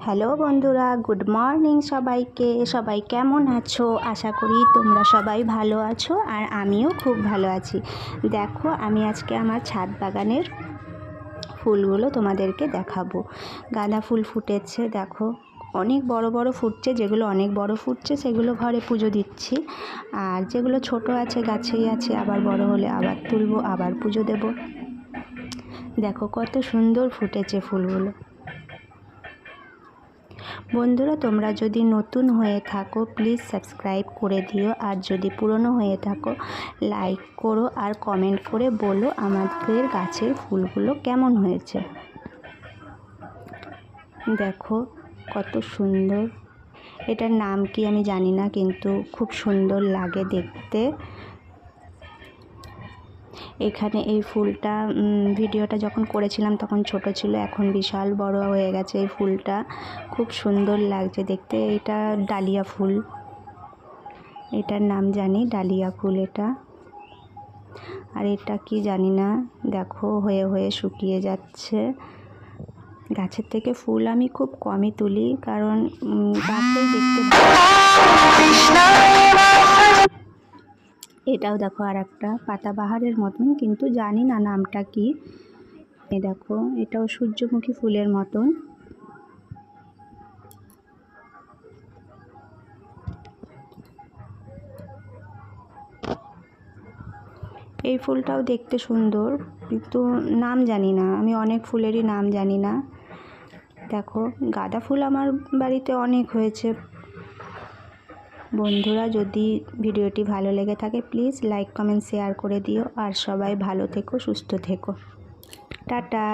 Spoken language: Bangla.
হ্যালো বন্ধুরা, গুড মর্নিং সবাইকে। সবাই কেমন আছো? আশা করি তোমরা সবাই ভালো আছো আর আমিও খুব ভালো আছি। দেখো, আমি আজকে আমার ছাদ বাগানের ফুলগুলো তোমাদেরকে দেখাবো। গাঁদা ফুল ফুটেছে, দেখো অনেক বড় বড় ফুটছে। যেগুলো অনেক বড় ফুটছে সেগুলো ঘরে পুজো দিচ্ছি, আর যেগুলো ছোট আছে গাছেই আছে, আবার বড় হলে আবার তুলবো, আবার পুজো দেব। দেখো কত সুন্দর ফুটেছে ফুলগুলো। বন্ধুরা, তোমরা যদি নতুন হয়ে থাকো প্লিজ সাবস্ক্রাইব করে দিও, আর যদি পুরনো হয়ে থাকো লাইক করো আর কমেন্ট করে বলো আমাদের গাছের ফুলগুলো কেমন হয়েছে। দেখো কত সুন্দর। এটার নাম কি আমি জানি না, কিন্তু খুব সুন্দর লাগে দেখতে। এখানে এই ফুলটা ভিডিওটা যখন করেছিলাম তখন ছোট ছিল, এখন বিশাল বড় হয়ে গেছে এই ফুলটা। খুব সুন্দর লাগছে দেখতে। এটা ডালিয়া ফুল, এটার নাম জানি ডালিয়া ফুল এটা। আর এটা কি জানি না। দেখো হয়ে হয়ে শুকিয়ে যাচ্ছে। গাছের থেকে ফুল আমি খুব কমই তুলি, কারণ গাছেই দেখতে। এটাও দেখো আর একটা পাতাবাহারের মতন, কিন্তু জানি না নামটা কি। দেখো এটাও সূর্যমুখী ফুলের মতন। এই ফুলটাও দেখতে সুন্দর, কিন্তু নাম জানি না। আমি অনেক ফুলেরই নাম জানি না। দেখো গাঁদা ফুল আমার বাড়িতে অনেক হয়েছে। বন্ধুরা, যদি ভিডিওটি ভালো লেগে থাকে প্লিজ লাইক কমেন্ট শেয়ার করে দিও, আর সবাই ভালো থেকো, সুস্থ থেকো। টাটা।